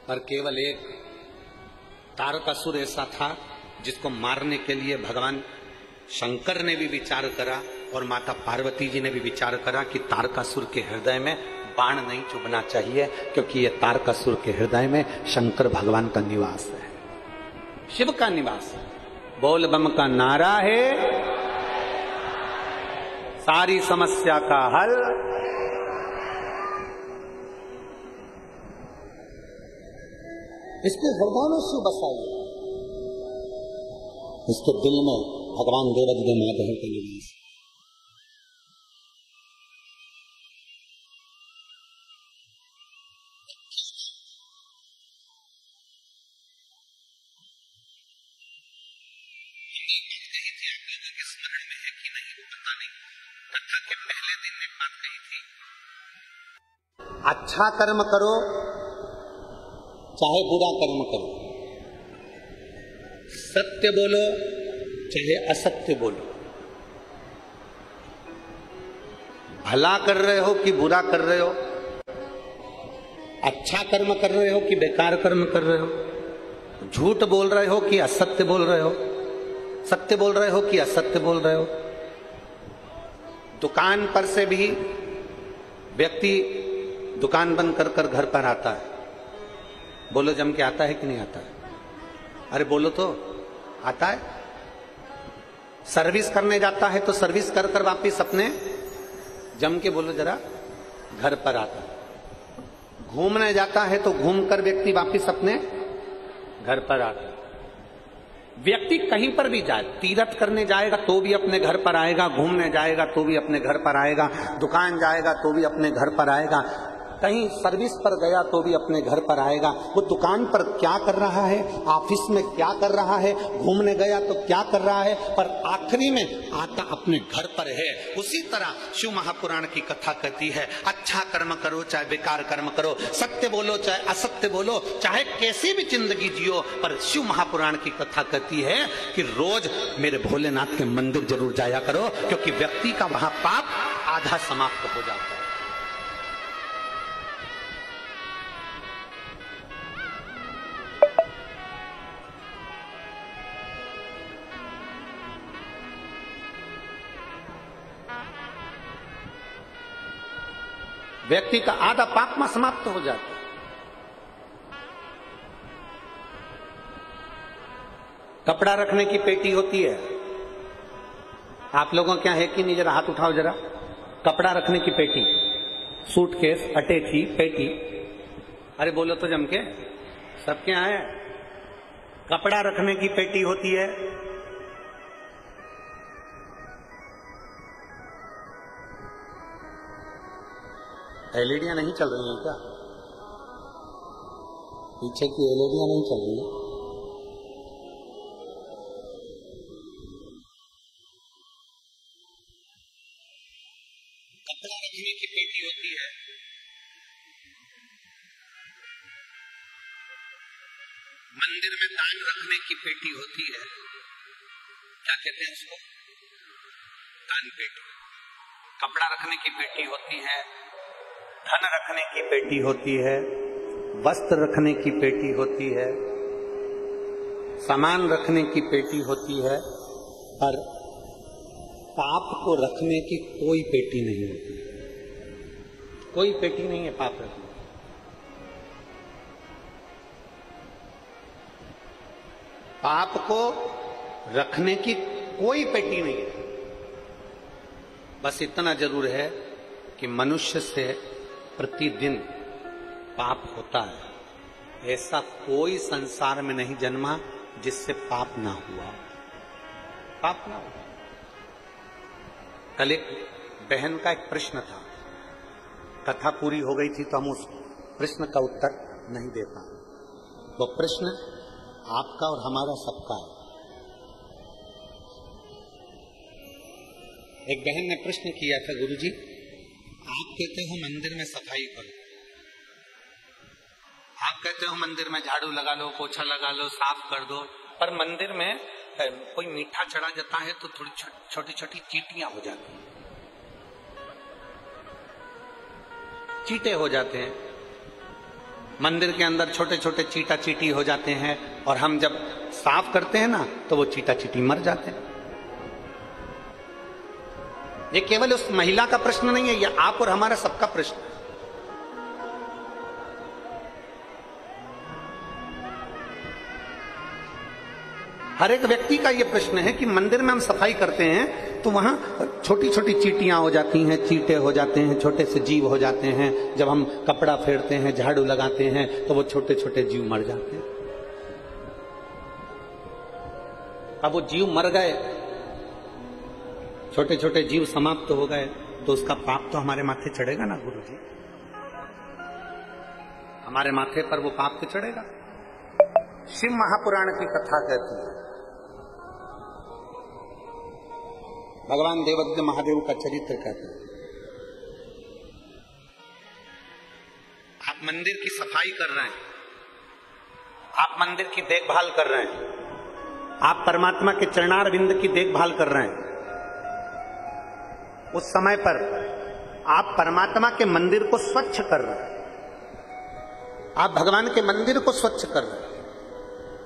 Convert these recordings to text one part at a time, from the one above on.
पर केवल एक तारकासुर ऐसा था जिसको मारने के लिए भगवान शंकर ने भी विचार करा और माता पार्वती जी ने भी विचार करा कि तारकासुर के हृदय में बाण नहीं चुभना चाहिए, क्योंकि ये तारकासुर के हृदय में शंकर भगवान का निवास है, शिव का निवास है। बोल बम का नारा है, सारी समस्या का हल। इसके हृदय में शिव बसाइए, इसके दिल में भगवान देवाधिदेव महादेव का निवास है। स्मरण में है कि नहीं पता नहीं, कथा के पहले दिन में बात कही थी, अच्छा कर्म करो चाहे बुरा कर्म करो, सत्य बोलो चाहे असत्य बोलो, भला कर रहे हो कि बुरा कर रहे हो, अच्छा कर्म कर रहे हो कि बेकार कर्म कर रहे हो, झूठ बोल रहे हो कि असत्य बोल रहे हो, सत्य बोल रहे हो कि असत्य बोल रहे हो। दुकान पर से भी व्यक्ति दुकान बंद कर कर घर पर आता है, बोलो जम के आता है कि नहीं आता है? अरे बोलो तो, आता है। सर्विस करने जाता है तो सर्विस कर कर वापिस अपने जम के बोलो जरा घर पर आता है। घूमने जाता है तो घूम कर व्यक्ति वापिस अपने घर पर आता है। व्यक्ति कहीं पर भी जाए, तीर्थ करने जाएगा तो भी अपने घर पर आएगा, घूमने जाएगा तो भी अपने घर पर आएगा, दुकान जाएगा तो भी अपने घर पर आएगा, कहीं सर्विस पर गया तो भी अपने घर पर आएगा। वो दुकान पर क्या कर रहा है, ऑफिस में क्या कर रहा है, घूमने गया तो क्या कर रहा है, पर आखिरी में आता अपने घर पर है। उसी तरह शिव महापुराण की कथा कहती है, अच्छा कर्म करो चाहे बेकार कर्म करो, सत्य बोलो चाहे असत्य बोलो, चाहे कैसी भी जिंदगी जियो, पर शिव महापुराण की कथा कहती है कि रोज मेरे भोलेनाथ के मंदिर जरूर जाया करो, क्योंकि व्यक्ति का वहां पाप आधा समाप्त हो जाता है। व्यक्ति का आधा पाप में समाप्त हो जाता है। कपड़ा रखने की पेटी होती है, आप लोगों क्या है कि नहीं, जरा हाथ उठाओ जरा। कपड़ा रखने की पेटी, सूटकेस, अटैची, पेटी, अरे बोलो तो जम के, सब क्या है? कपड़ा रखने की पेटी होती है, एलईडियां नहीं चल रही हैं क्या? पीछे की एलईडियां नहीं चल रही है? कपड़ा रखने की पेटी होती है, मंदिर में दान रखने की पेटी होती है, क्या कहते हैं उसको? दान पेटी। कपड़ा रखने की पेटी होती है, धन रखने की पेटी होती है, वस्त्र रखने की पेटी होती है, सामान रखने की पेटी होती है, पर पाप को रखने की कोई पेटी नहीं होती। कोई पेटी नहीं है पाप रखने। पाप को रखने की कोई पेटी नहीं है। बस इतना जरूर है कि मनुष्य से प्रतिदिन पाप होता है। ऐसा कोई संसार में नहीं जन्मा जिससे पाप ना हुआ, पाप ना हुआ। कल एक बहन का एक प्रश्न था, कथा पूरी हो गई थी तो हम उस प्रश्न का उत्तर नहीं दे पाए। वो प्रश्न आपका और हमारा सबका है। एक बहन ने प्रश्न किया था, गुरुजी आप कहते हो मंदिर में सफाई करो, आप कहते हो मंदिर में झाड़ू लगा लो, पोछा लगा लो, साफ कर दो, पर मंदिर में कोई मीठा चढ़ा जाता है तो थोड़ी छोटी छोटी चींटियां हो जाती हैं, चींटे हो जाते हैं। मंदिर के अंदर छोटे छोटे चीटा चीटी हो जाते हैं और हम जब साफ करते हैं ना तो वो चीटा चीटी मर जाते हैं। ये केवल उस महिला का प्रश्न नहीं है, ये आप और हमारा सबका प्रश्न है। हर एक व्यक्ति का यह प्रश्न है कि मंदिर में हम सफाई करते हैं तो वहां छोटी छोटी चींटियां हो जाती हैं, चींटे हो जाते हैं, छोटे से जीव हो जाते हैं। जब हम कपड़ा फेरते हैं, झाड़ू लगाते हैं तो वो छोटे छोटे जीव मर जाते हैं। अब वो जीव मर गए, छोटे छोटे जीव समाप्त हो गए, तो उसका पाप तो हमारे माथे चढ़ेगा ना गुरु जी, हमारे माथे पर वो पाप तो चढ़ेगा। शिव महापुराण की कथा कहती है, भगवान देवज्ञ महादेव का चरित्र कहते हैं। आप मंदिर की सफाई कर रहे हैं, आप मंदिर की देखभाल कर रहे हैं, आप परमात्मा के चरणारविंद की देखभाल कर रहे हैं। उस समय पर आप परमात्मा के मंदिर को स्वच्छ कर रहे हैं, आप भगवान के मंदिर को स्वच्छ कर रहे हैं।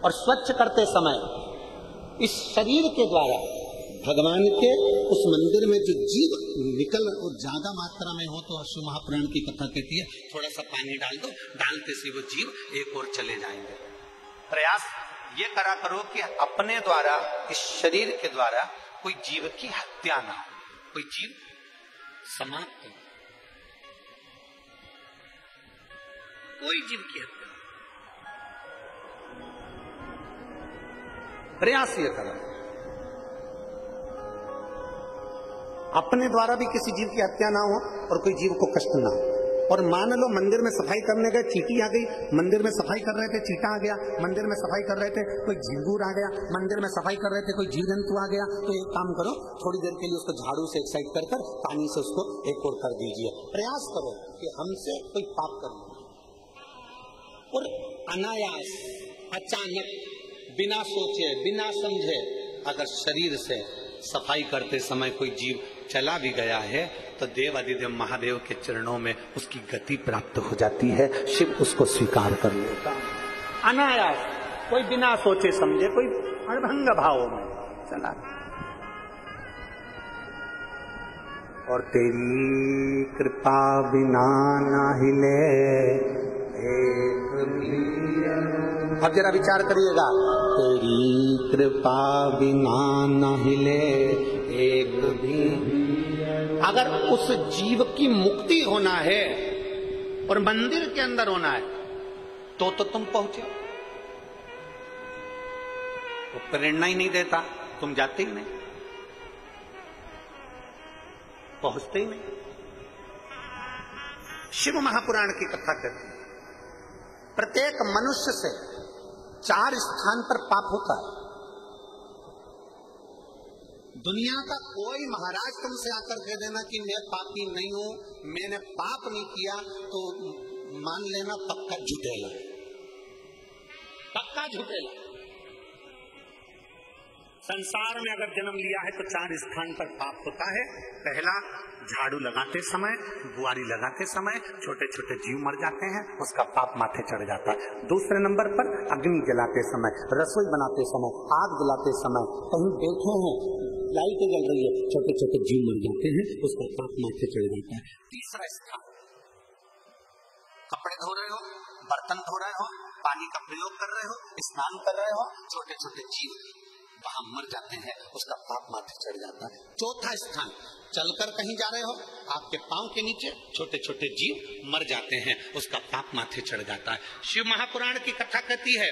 और स्वच्छ करते समय इस शरीर के द्वारा भगवान के उस मंदिर में जो जीव निकल और ज्यादा मात्रा में हो तो शिव महापुराण की कथा कहती है थोड़ा सा पानी डाल दो, डालते से वो जीव एक और चले जाएंगे। प्रयास ये करा करो कि अपने द्वारा इस शरीर के द्वारा कोई जीव की हत्या ना हो, कोई जीव समाप्त हो, कोई जीव की हत्या। प्रयास ये करो अपने द्वारा भी किसी जीव की हत्या ना हो और कोई जीव को कष्ट ना हो। और मान लो मंदिर में सफाई करने गए, चींटी आ गई, मंदिर में सफाई कर रहे थे, चींटा आ गया, मंदिर में सफाई कर रहे थे, कोई झिंगूर आ गया, मंदिर में सफाई कर रहे थे, कोई जीव जंतु आ गया, तो एक काम करो, थोड़ी देर के लिए उसको झाड़ू से एक साइड कर कर पानी से उसको एक और कर दीजिए। प्रयास करो कि हमसे कोई पाप कर ले। और अनायास, अचानक, बिना सोचे, बिना समझे अगर शरीर से सफाई करते समय कोई जीव चला भी गया है तो देव अधिदेव महादेव के चरणों में उसकी गति प्राप्त हो जाती है, शिव उसको स्वीकार कर लेता। अनायास, कोई बिना सोचे समझे, कोई अड़भंग भाव में चला। और तेरी कृपा बिना ना हिले एक भी। अब जरा विचार करिएगा, तेरी कृपा बिना न हिले एक भी। अगर उस जीव की मुक्ति होना है और मंदिर के अंदर होना है तो तुम पहुंचे। वो प्रेरणा ही नहीं देता, तुम जाते ही नहीं, पहुंचते ही नहीं। शिव महापुराण की कथा कहती है प्रत्येक मनुष्य से 4 स्थान पर पाप होता है। दुनिया का कोई महाराज तुमसे आकर कह देना कि मैं पापी नहीं हूं, मैंने पाप नहीं किया, तो मान लेना पक्का झूठेला, पक्का झूठेला। संसार में अगर जन्म लिया है तो 4 स्थान पर पाप होता है। पहला, झाड़ू लगाते समय, बुआरी लगाते समय छोटे छोटे जीव मर जाते हैं, उसका पाप माथे चढ़ जाता है। दूसरे नंबर पर अग्नि जलाते समय, रसोई बनाते समय, आग जलाते समय, कहीं बैठे हैं, लाइटें जल रही है, छोटे छोटे जीव मर जाते हैं, उसका पाप माथे चढ़ जाता है। तीसरा स्थान, कपड़े धो रहे हो, बर्तन धो रहे हो, पानी का प्रयोग कर रहे हो, स्नान कर रहे हो, छोटे छोटे जीव वहां मर जाते हैं, उसका पाप माथे चढ़ जाता है। चौथा स्थान, चलकर कहीं जा रहे हो, आपके पांव के नीचे छोटे छोटे जीव मर जाते हैं, उसका पाप माथे चढ़ जाता है। शिव महापुराण की कथा कहती है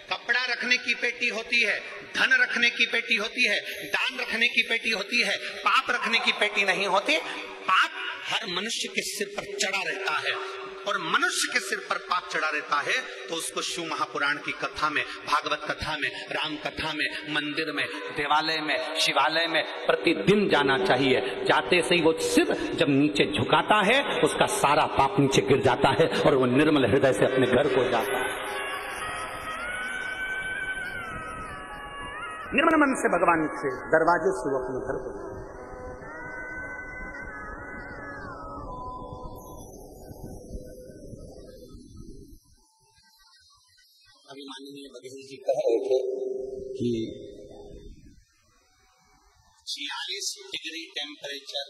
कपड़ा रखने की पेटी होती है, धन रखने की पेटी होती है, दान रखने की पेटी होती है, पाप रखने की पेटी नहीं होती। पाप हर मनुष्य के सिर पर चढ़ा रहता है, और मनुष्य के सिर पर पाप चढ़ा रहता है तो उसको शिव महापुराण की कथा में, भागवत कथा में, राम कथा में, मंदिर में, देवालय में, शिवालय में प्रतिदिन जाना चाहिए। जाते से ही वो सिर जब नीचे झुकाता है उसका सारा पाप नीचे गिर जाता है और वो निर्मल हृदय से अपने घर को जाता है। निर्मल मन से भगवान से दरवाजे से वो अपने घर को जाता है। अभी माननीय बघेल जी कह रहे थे कि 46 डिग्री टेम्परेचर,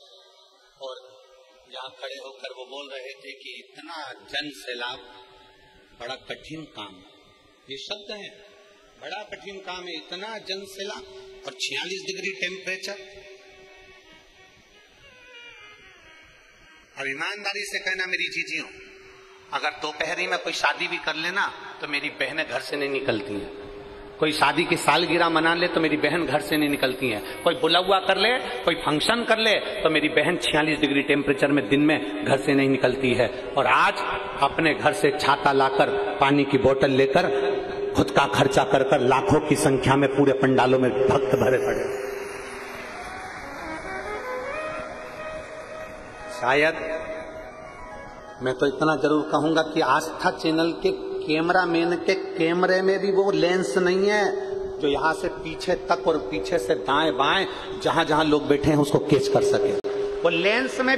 और यहाँ खड़े होकर वो बोल रहे थे कि इतना जन सैलाब बड़ा कठिन काम, ये शब्द है, बड़ा कठिन काम है, इतना जन सैलाब और 46 डिग्री टेम्परेचर। अब ईमानदारी से कहना मेरी जीजियों, अगर दोपहरी में कोई शादी भी कर लेना तो मेरी बहनें घर से नहीं निकलती हैं। कोई शादी की सालगिरह मना ले तो मेरी बहन घर से नहीं निकलती हैं। कोई बुलावा कर ले, कोई फंक्शन कर ले तो मेरी बहन 46 डिग्री टेम्परेचर में दिन में घर से नहीं निकलती है। और आज अपने घर से छाता लाकर, पानी की बोतल लेकर, खुद का खर्चा कर कर लाखों की संख्या में पूरे पंडालों में भक्त भरे पड़े। शायद मैं तो इतना जरूर कहूंगा कि आस्था चैनल के कैमरामैन के कैमरे में भी वो लेंस नहीं है जो यहां से पीछे तक और पीछे से दाएं बाएं जहां जहां लोग बैठे हैं उसको कैच कर सके। वो लेंस में